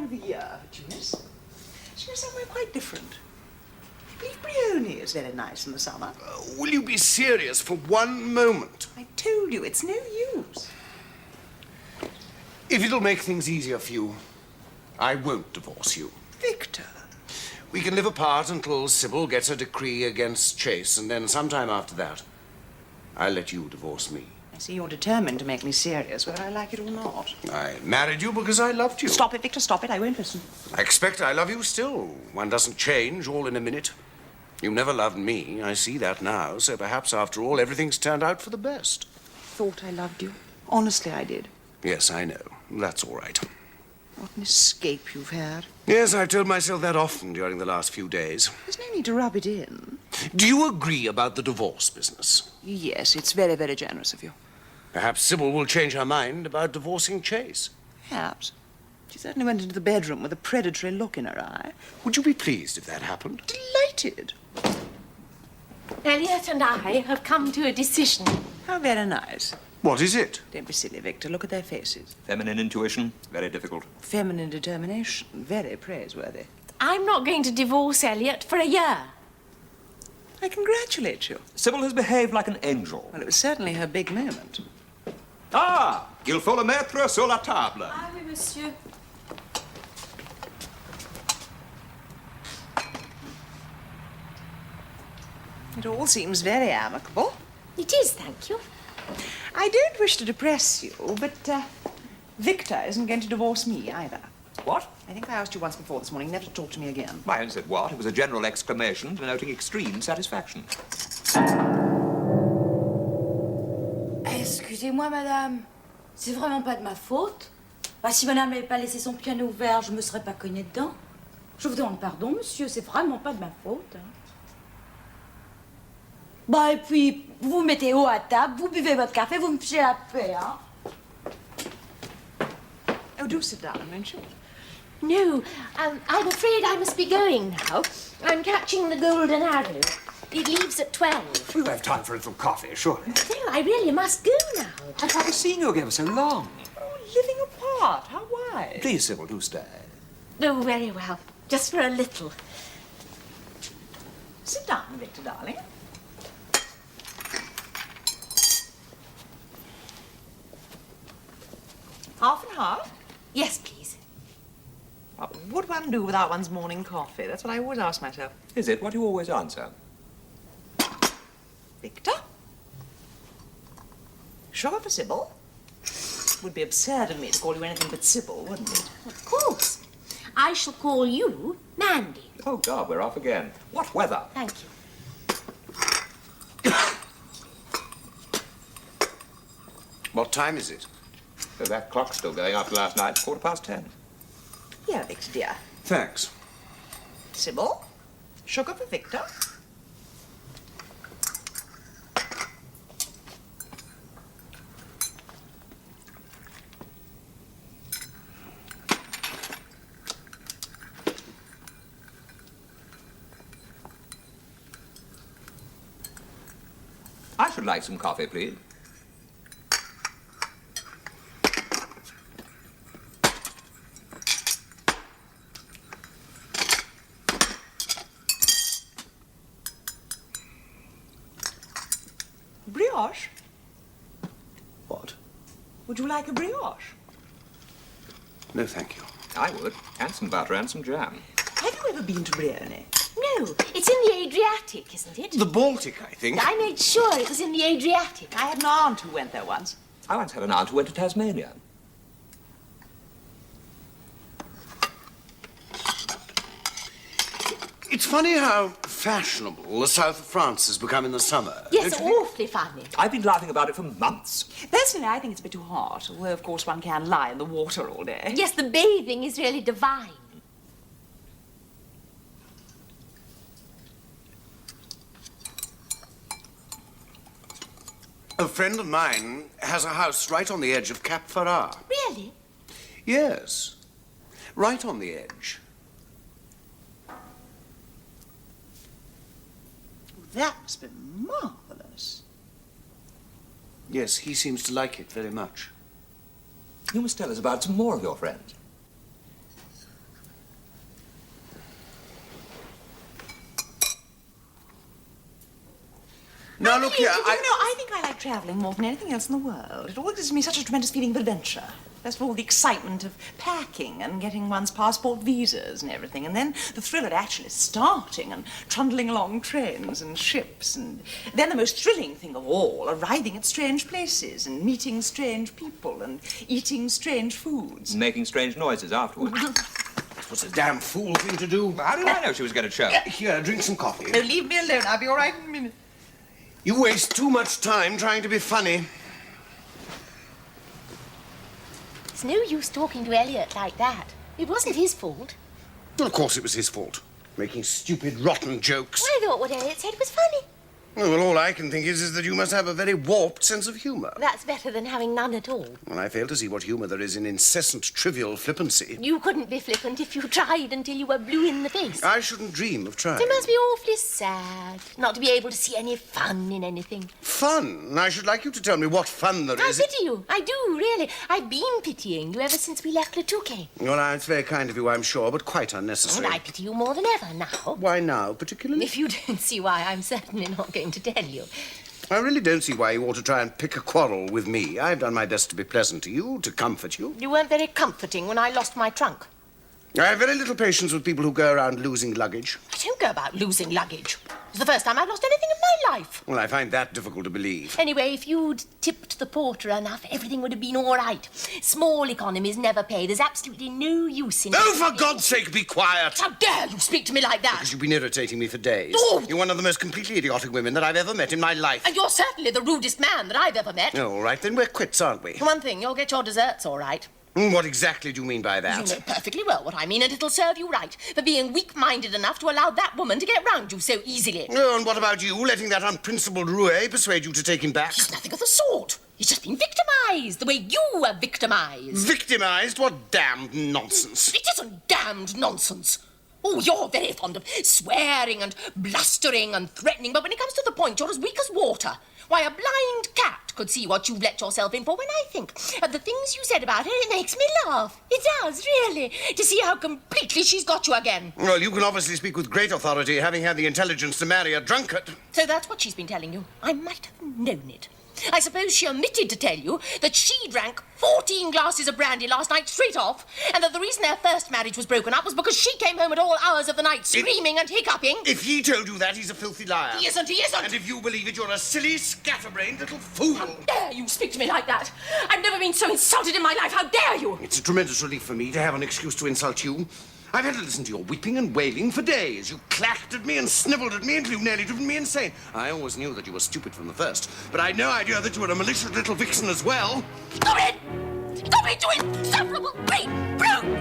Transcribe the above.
of the year, Eunice. Should go somewhere quite different. Beef Brioni is very nice in the summer. Will you be serious for one moment? I told you, it's no use. If it'll make things easier for you, I won't divorce you. Victor. We can live apart until Sybil gets a decree against Chase, and then sometime after that, I'll let you divorce me. I see you're determined to make me serious, whether I like it or not. I married you because I loved you. Stop it, Victor, stop it. I won't listen. I expect I love you still. One doesn't change all in a minute. You never loved me. I see that now. So perhaps, after all, everything's turned out for the best. Thought I loved you. Honestly, I did. Yes, I know. That's all right. What an escape you've had. Yes, I've told myself that often during the last few days. There's no need to rub it in. Do you agree about the divorce business? Yes, it's very, very generous of you. Perhaps Sybil will change her mind about divorcing Chase. Perhaps. She certainly went into the bedroom with a predatory look in her eye. Would you be pleased if that happened? Delighted. Elliot and I have come to a decision. How very nice. What is it? Don't be silly, Victor. Look at their faces. Feminine intuition, very difficult. Feminine determination, very praiseworthy. I'm not going to divorce Elliot for a year. I congratulate you. Sybil has behaved like an angel. Well, it was certainly her big moment. Ah, il faut le mettre sur la table. Ah oui, monsieur. It all seems very amicable. It is, thank you. I don't wish to depress you, but Victor isn't going to divorce me either. What? I think I asked you once before this morning never to talk to me again. I only said what? It was a general exclamation denoting extreme satisfaction. Excusez-moi, madame. C'est vraiment pas de ma faute. Bah, si madame n'avait pas laissé son piano ouvert, je me serais pas cognée dedans. Je vous demande pardon, monsieur, c'est vraiment pas de ma faute. Hein. Bah, et puis, vous vous mettez haut à table, vous buvez votre café, vous me fichez la paix, hein. Oh, do sit down, won't you? No, I'm afraid I must be going now. I'm catching the Golden Arrow. It leaves at 12. We'll have time for a little coffee, surely. No, I really must go now. I haven't seen you again for so long. Oh, living apart. How wise. Please, Sybil, do stay. Oh, very well. Just for a little. Sit down, Victor, darling. Half and half? Yes, please. What would one do without one's morning coffee? That's what I always ask myself. Is it? What do you always answer? Victor? Sugar for Sybil? Would be absurd of me to call you anything but Sybil, wouldn't it? Of course. I shall call you Mandy. Oh, God, we're off again. What weather? Thank you. What time is it? So that clock's still going after last night, 10:15. Yeah, Victor, dear. Thanks. Sybil? Sugar for Victor? I should like some coffee, please. Brioche? What? Would you like a brioche? No, thank you. I would. And some butter and some jam. Have you ever been to Brioni? No, it's in the Adriatic, isn't it? The Baltic, I think. I made sure it was in the Adriatic. I had an aunt who went there once. I once had an aunt who went to Tasmania. It's funny how fashionable the south of France has become in the summer. Yes, don't you think? awfully funny. I've been laughing about it for months. Personally, I think it's a bit too hot, although, of course, one can lie in the water all day. Yes, the bathing is really divine. A friend of mine has a house right on the edge of Cap Ferrat. Really? Yes, right on the edge. That must be marvelous. Yes, he seems to like it very much. You must tell us about some more of your friends. Now, look here, I think I like travelling more than anything else in the world. It always gives me such a tremendous feeling of adventure. First of all, the excitement of packing and getting one's passport visas and everything, and then the thrill of actually starting and trundling along trains and ships, and then the most thrilling thing of all, arriving at strange places and meeting strange people and eating strange foods. Making strange noises afterwards. That was a damn fool thing to do. How did I know she was going to choke? Here, drink some coffee. Oh, leave me alone. I'll be all right in a minute. You waste too much time trying to be funny. It's no use talking to Elliot like that. It wasn't his fault. Well, of course it was his fault. Making stupid, rotten jokes. I thought what Elliot said was funny. Well, all I can think is that you must have a very warped sense of humour. That's better than having none at all. Well, I fail to see what humour there is in incessant, trivial flippancy. You couldn't be flippant if you tried until you were blue in the face. I shouldn't dream of trying. It must be awfully sad not to be able to see any fun in anything. Fun? I should like you to tell me what fun there I is. pity you. I do, really. I've been pitying you ever since we left Le Touquet. Well, it's very kind of you, I'm sure, but quite unnecessary. And I pity you more than ever now. Why now, particularly? If you don't see why, I'm certainly not going to tell you. I really don't see why you ought to try and pick a quarrel with me. I've done my best to be pleasant to you, to comfort you. You weren't very comforting when I lost my trunk. I have very little patience with people who go around losing luggage. I don't go about losing luggage. It's the first time I've lost anything in my life. Well, I find that difficult to believe. Anyway, if you'd tipped the porter enough, everything would have been all right. Small economies never pay. There's absolutely no use in... Oh, for God's sake, be quiet! How dare you speak to me like that? Because you've been irritating me for days. Oh! You're one of the most completely idiotic women that I've ever met in my life. And you're certainly the rudest man that I've ever met. Oh, all right, then we're quits, aren't we? For one thing, you'll get your desserts all right. What exactly do you mean by that? You know perfectly well what I mean, and it'll serve you right for being weak-minded enough to allow that woman to get round you so easily. Oh, and what about you, letting that unprincipled roué persuade you to take him back? He's nothing of the sort. He's just been victimised, the way you were victimised. Victimised? What damned nonsense. It isn't damned nonsense. Oh, you're very fond of swearing and blustering and threatening, but when it comes to the point, you're as weak as water. Why, a blind cat could see what you've let yourself in for. When I think of the things you said about her, it makes me laugh. It does, really, to see how completely she's got you again. Well, you can obviously speak with great authority, having had the intelligence to marry a drunkard. So that's what she's been telling you. I might have known it. I suppose she omitted to tell you that she drank 14 glasses of brandy last night straight off, and that the reason their first marriage was broken up was because she came home at all hours of the night screaming and hiccuping. If he told you that, he's a filthy liar. He isn't, he isn't! And if you believe it, you're a silly, scatterbrained little fool. How dare you speak to me like that? I've never been so insulted in my life. How dare you? It's a tremendous relief for me to have an excuse to insult you. I've had to listen to your weeping and wailing for days. You clacked at me and snivelled at me until you've nearly driven me insane. I always knew that you were stupid from the first, but I had no idea that you were a malicious little vixen as well. Stop it! Stop it, you insufferable, great brute!